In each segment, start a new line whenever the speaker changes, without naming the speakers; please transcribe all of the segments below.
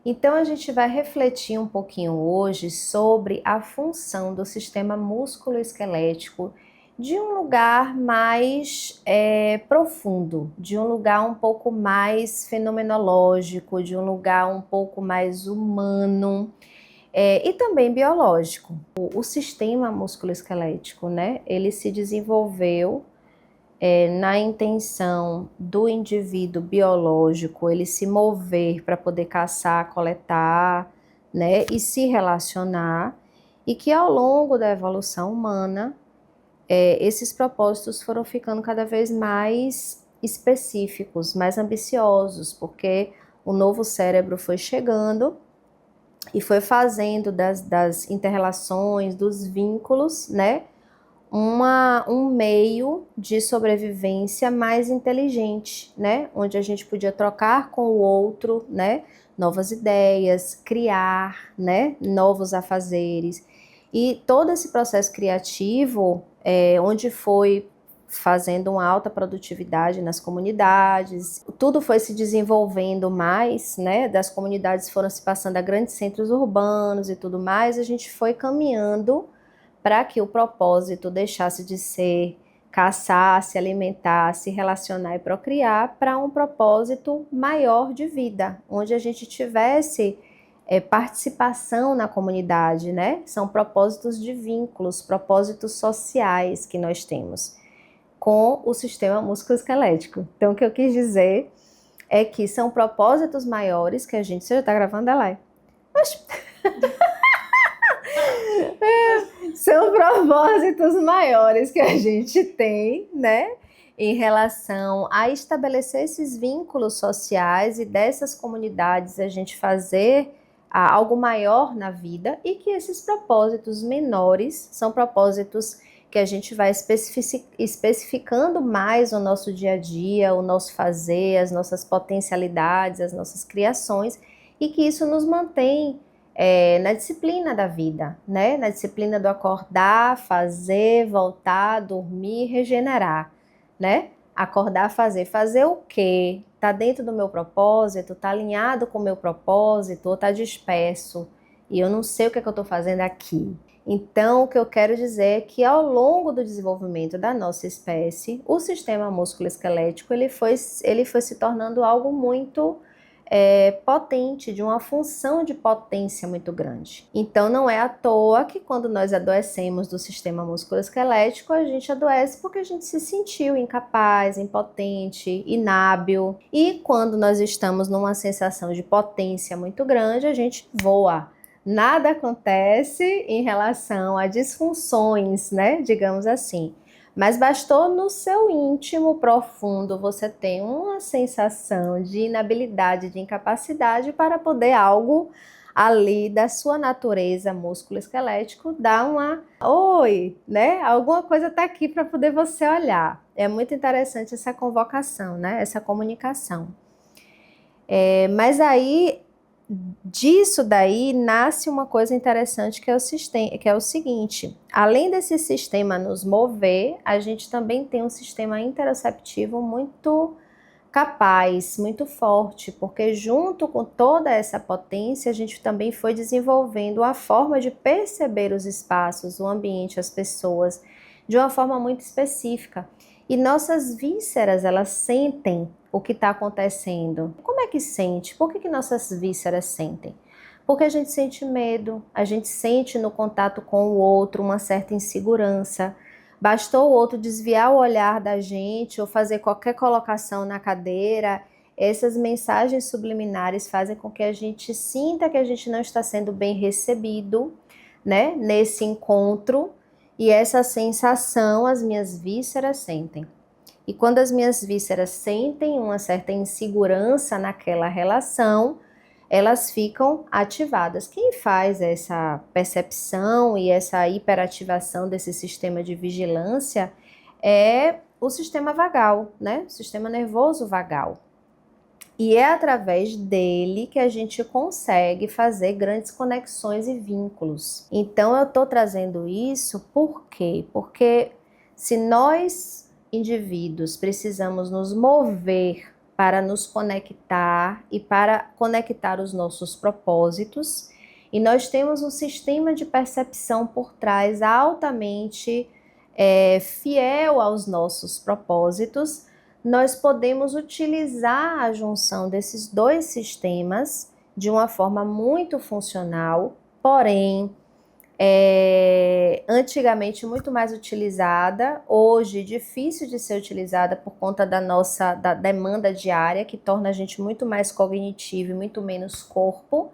Então, a gente vai refletir um pouquinho hoje sobre a função do sistema músculo-esquelético de um lugar mais profundo, de um lugar um pouco mais fenomenológico, de um lugar um pouco mais humano e também biológico. O sistema músculo-esquelético, né, ele se desenvolveu na intenção do indivíduo biológico ele se mover para poder caçar, coletar, né, e se relacionar, e que ao longo da evolução humana, esses propósitos foram ficando cada vez mais específicos, mais ambiciosos, porque o novo cérebro foi chegando e foi fazendo das inter-relações, dos vínculos, né, um meio de sobrevivência mais inteligente, né? Onde a gente podia trocar com o outro, né? Novas ideias, criar, né? Novos afazeres. E todo esse processo criativo, onde foi fazendo uma alta produtividade nas comunidades, tudo foi se desenvolvendo mais, né? Das comunidades foram se passando a grandes centros urbanos e tudo mais, a gente foi caminhando para que o propósito deixasse de ser caçar, se alimentar, se relacionar e procriar, para um propósito maior de vida, onde a gente tivesse participação na comunidade, né? São propósitos de vínculos, propósitos sociais que nós temos com o sistema músculo-esquelético. Então, o que eu quis dizer é que são propósitos maiores que a gente... Você já está gravando, Elai? Mas... São propósitos maiores que a gente tem, né? Em relação a estabelecer esses vínculos sociais e dessas comunidades a gente fazer algo maior na vida, e que esses propósitos menores são propósitos que a gente vai especificando mais o nosso dia a dia, o nosso fazer, as nossas potencialidades, as nossas criações, e que isso nos mantém na disciplina da vida, né? Na disciplina do acordar, fazer, voltar, dormir, regenerar, né? Acordar, fazer o quê? Tá dentro do meu propósito? Tá alinhado com o meu propósito? Ou tá disperso? E eu não sei o que é que eu tô fazendo aqui. Então, o que eu quero dizer é que ao longo do desenvolvimento da nossa espécie, o sistema músculo-esquelético ele foi se tornando algo muito potente, de uma função de potência muito grande. Então não é à toa que quando nós adoecemos do sistema musculoesquelético, a gente adoece porque a gente se sentiu incapaz, impotente, inábil. E quando nós estamos numa sensação de potência muito grande, a gente voa. Nada acontece em relação a disfunções, né? Digamos assim. Mas bastou no seu íntimo profundo você ter uma sensação de inabilidade, de incapacidade para poder algo ali da sua natureza músculo-esquelético dar uma oi, né? Alguma coisa está aqui para poder você olhar. É muito interessante essa convocação, né? Essa comunicação. Mas aí disso daí nasce uma coisa interessante que é o seguinte: além desse sistema nos mover, a gente também tem um sistema interoceptivo muito capaz, muito forte, porque junto com toda essa potência, a gente também foi desenvolvendo a forma de perceber os espaços, o ambiente, as pessoas, de uma forma muito específica. E nossas vísceras, elas sentem o que está acontecendo. Como é que sente? Por que nossas vísceras sentem? Porque a gente sente medo, a gente sente no contato com o outro uma certa insegurança. Bastou o outro desviar o olhar da gente ou fazer qualquer colocação na cadeira, essas mensagens subliminares fazem com que a gente sinta que a gente não está sendo bem recebido, né, nesse encontro, e essa sensação as minhas vísceras sentem. E quando as minhas vísceras sentem uma certa insegurança naquela relação, elas ficam ativadas. Quem faz essa percepção e essa hiperativação desse sistema de vigilância é o sistema vagal, né? O sistema nervoso vagal. E é através dele que a gente consegue fazer grandes conexões e vínculos. Então eu estou trazendo isso por quê? Porque se nós, indivíduos, precisamos nos mover para nos conectar e para conectar os nossos propósitos. E nós temos um sistema de percepção por trás altamente fiel aos nossos propósitos. Nós podemos utilizar a junção desses dois sistemas de uma forma muito funcional, porém, antigamente muito mais utilizada, hoje difícil de ser utilizada por conta da demanda diária, que torna a gente muito mais cognitivo e muito menos corpo,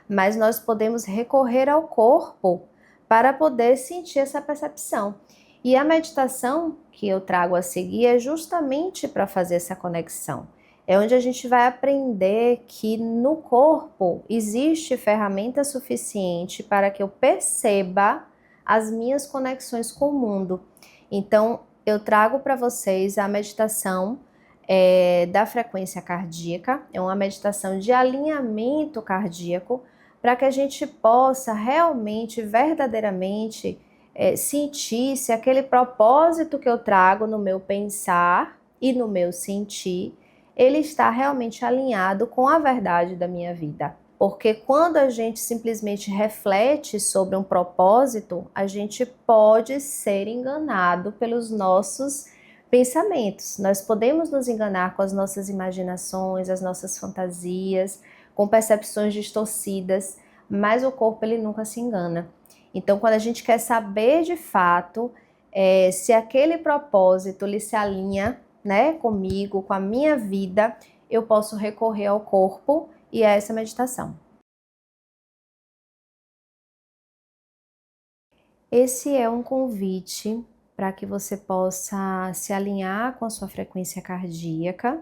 mas nós podemos recorrer ao corpo para poder sentir essa percepção. E a meditação que eu trago a seguir é justamente para fazer essa conexão. É onde a gente vai aprender que no corpo existe ferramenta suficiente para que eu perceba as minhas conexões com o mundo. Então, eu trago para vocês a meditação da frequência cardíaca, é uma meditação de alinhamento cardíaco, para que a gente possa realmente, verdadeiramente, sentir se aquele propósito que eu trago no meu pensar e no meu sentir, ele está realmente alinhado com a verdade da minha vida. Porque quando a gente simplesmente reflete sobre um propósito, a gente pode ser enganado pelos nossos pensamentos. Nós podemos nos enganar com as nossas imaginações, as nossas fantasias, com percepções distorcidas, mas o corpo ele nunca se engana. Então, quando a gente quer saber de fato se aquele propósito ele se alinha, né, comigo, com a minha vida, eu posso recorrer ao corpo e a essa meditação. Esse é um convite para que você possa se alinhar com a sua frequência cardíaca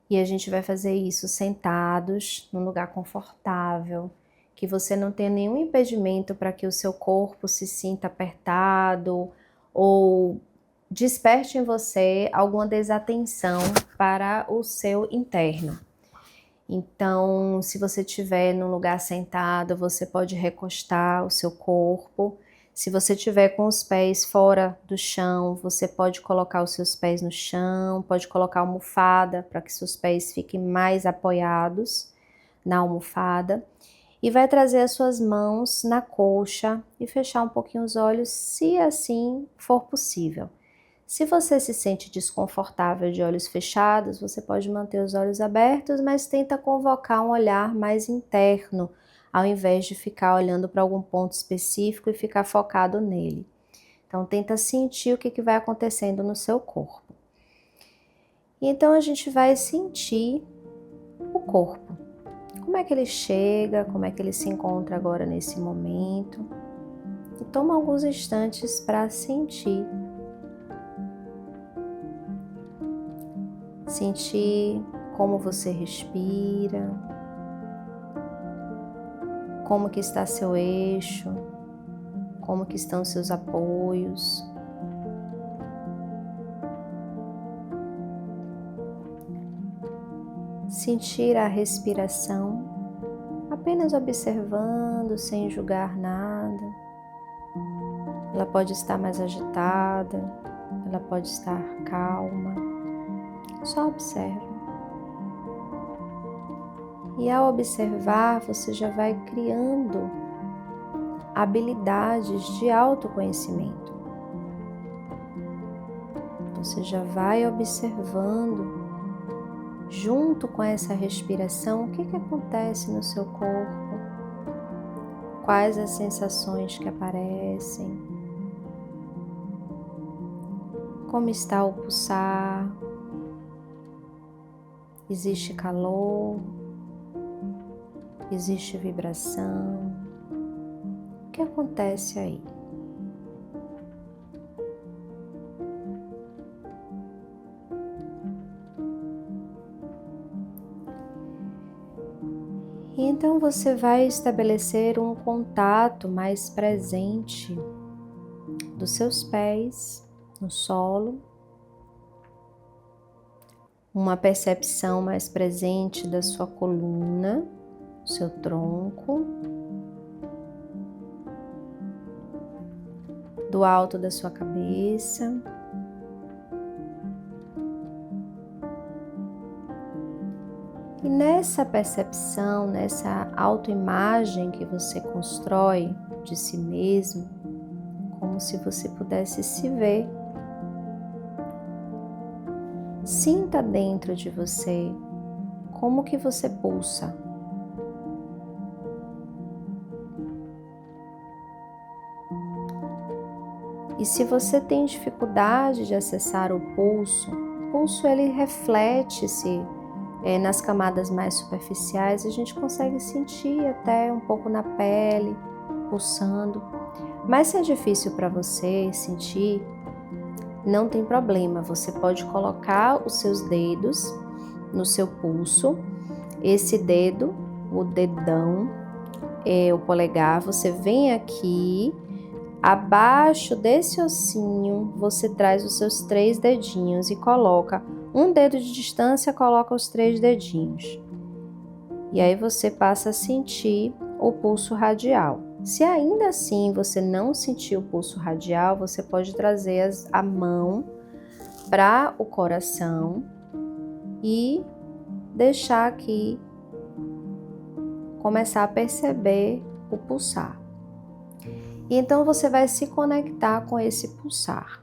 e a gente vai fazer isso sentados, num lugar confortável, que você não tenha nenhum impedimento para que o seu corpo se sinta apertado ou desperte em você alguma desatenção para o seu interno. Então, se você estiver num lugar sentado, você pode recostar o seu corpo. Se você estiver com os pés fora do chão, você pode colocar os seus pés no chão, pode colocar almofada para que seus pés fiquem mais apoiados na almofada. E vai trazer as suas mãos na coxa e fechar um pouquinho os olhos, se assim for possível. Se você se sente desconfortável de olhos fechados, você pode manter os olhos abertos, mas tenta convocar um olhar mais interno, ao invés de ficar olhando para algum ponto específico e ficar focado nele. Então, tenta sentir o que vai acontecendo no seu corpo. E então, a gente vai sentir o corpo. Como é que ele chega, como é que ele se encontra agora nesse momento. E toma alguns instantes para sentir. Sentir como você respira, como que está seu eixo, como que estão seus apoios. Sentir a respiração, apenas observando, sem julgar nada. Ela pode estar mais agitada, ela pode estar calma. Só observe. E ao observar, você já vai criando habilidades de autoconhecimento. Você já vai observando, junto com essa respiração, o que acontece no seu corpo, quais as sensações que aparecem, como está o pulsar. Existe calor, existe vibração. O que acontece aí? E então você vai estabelecer um contato mais presente dos seus pés no solo, uma percepção mais presente da sua coluna, seu tronco, do alto da sua cabeça, E nessa percepção, nessa autoimagem que você constrói de si mesmo, como se você pudesse se ver, sinta dentro de você como que você pulsa. E se você tem dificuldade de acessar o pulso ele reflete-se nas camadas mais superficiais, a gente consegue sentir até um pouco na pele, pulsando. Mas se é difícil para você sentir, não tem problema, você pode colocar os seus dedos no seu pulso. Esse dedo, o dedão, o polegar, você vem aqui, abaixo desse ossinho, você traz os seus 3 dedinhos e coloca um dedo de distância, coloca os 3 dedinhos. E aí você passa a sentir o pulso radial. Se ainda assim você não sentir o pulso radial, você pode trazer a mão para o coração e deixar aqui começar a perceber o pulsar. E então você vai se conectar com esse pulsar.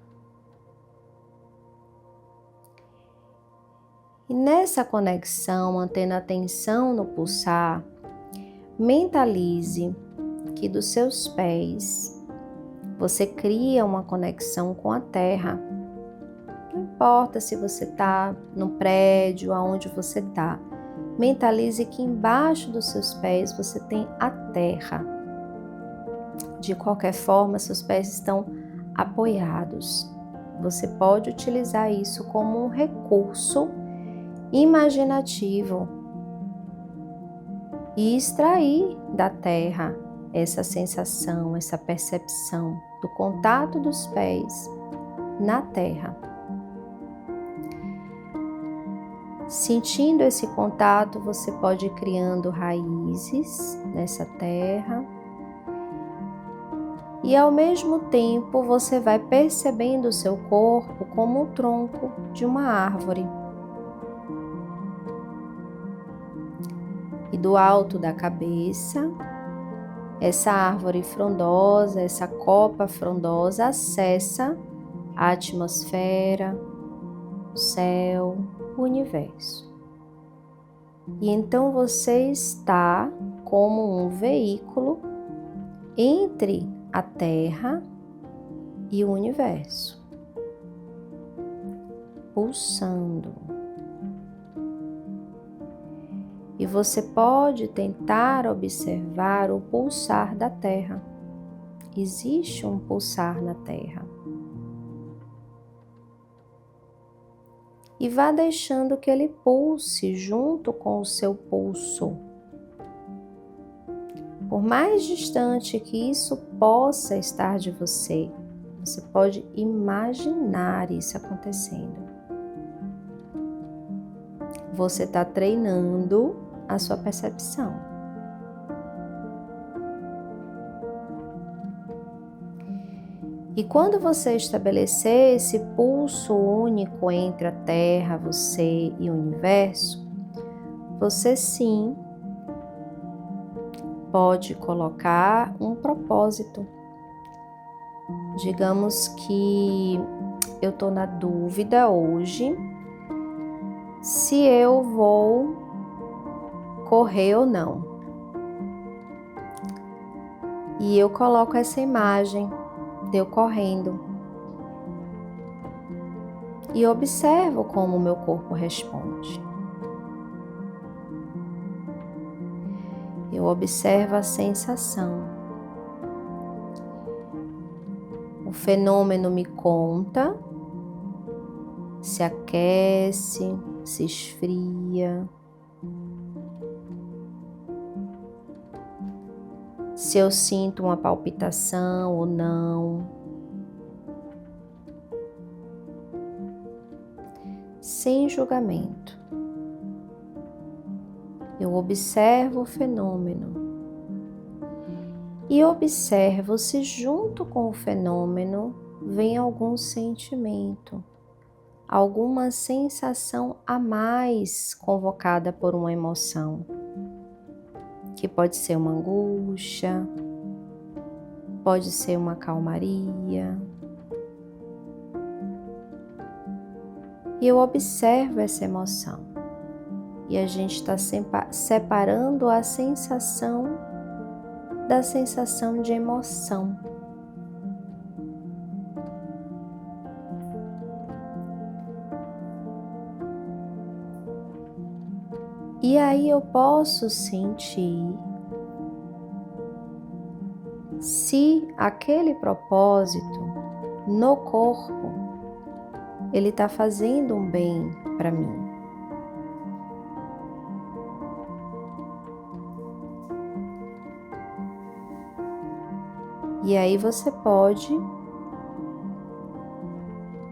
E nessa conexão, mantendo a atenção no pulsar, mentalize que dos seus pés você cria uma conexão com a terra. Não importa se você está no prédio, aonde você está. Mentalize que embaixo dos seus pés você tem a terra. De qualquer forma, seus pés estão apoiados. Você pode utilizar isso como um recurso imaginativo e extrair da terra essa sensação, essa percepção do contato dos pés na terra. Sentindo esse contato, você pode ir criando raízes nessa terra e ao mesmo tempo você vai percebendo o seu corpo como o tronco de uma árvore. E do alto da cabeça, essa árvore frondosa, essa copa frondosa acessa a atmosfera, o céu, o universo. E então você está como um veículo entre a Terra e o universo, pulsando. E você pode tentar observar o pulsar da Terra. Existe um pulsar na Terra. E vá deixando que ele pulse junto com o seu pulso. Por mais distante que isso possa estar de você, você pode imaginar isso acontecendo. Você está treinando a sua percepção. E quando você estabelecer esse pulso único entre a Terra, você e o universo, você sim pode colocar um propósito. Digamos que eu estou na dúvida hoje se eu vou correr ou não. E eu coloco essa imagem de eu correndo. E observo como o meu corpo responde. Eu observo a sensação. O fenômeno me conta, se aquece, se esfria. Se eu sinto uma palpitação ou não. Sem julgamento. Eu observo o fenômeno e observo se junto com o fenômeno vem algum sentimento, alguma sensação a mais convocada por uma emoção, que pode ser uma angústia, pode ser uma calmaria. E eu observo essa emoção. E a gente está separando a sensação da sensação de emoção. E aí eu posso sentir se aquele propósito no corpo ele está fazendo um bem para mim. E aí você pode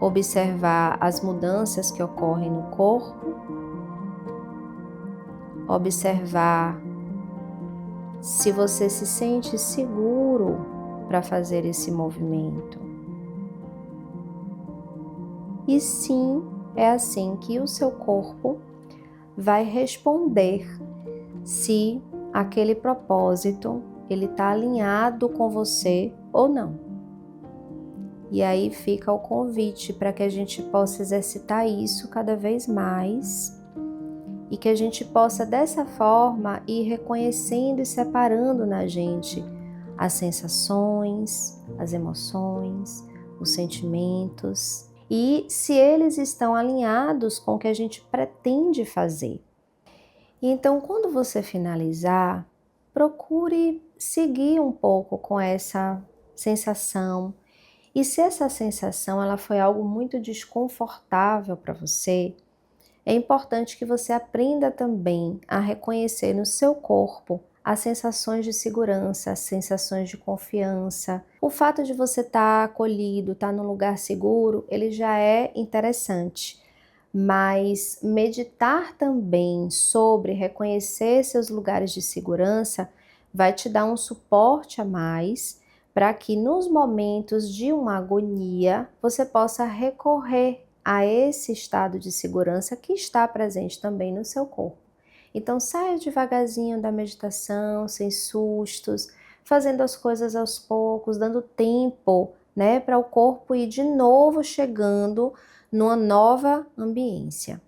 observar as mudanças que ocorrem no corpo, observar se você se sente seguro para fazer esse movimento. E sim, é assim que o seu corpo vai responder se aquele propósito ele está alinhado com você ou não. E aí fica o convite para que a gente possa exercitar isso cada vez mais e que a gente possa dessa forma ir reconhecendo e separando na gente as sensações, as emoções, os sentimentos e se eles estão alinhados com o que a gente pretende fazer. E então, quando você finalizar, procure seguir um pouco com essa sensação. E se essa sensação ela foi algo muito desconfortável para você, é importante que você aprenda também a reconhecer no seu corpo as sensações de segurança, as sensações de confiança. O fato de você estar acolhido, estar num lugar seguro, ele já é interessante. Mas meditar também sobre reconhecer seus lugares de segurança vai te dar um suporte a mais para que nos momentos de uma agonia você possa recorrer a esse estado de segurança que está presente também no seu corpo. Então saia devagarzinho da meditação, sem sustos, fazendo as coisas aos poucos, dando tempo, para o corpo ir de novo chegando numa nova ambiência.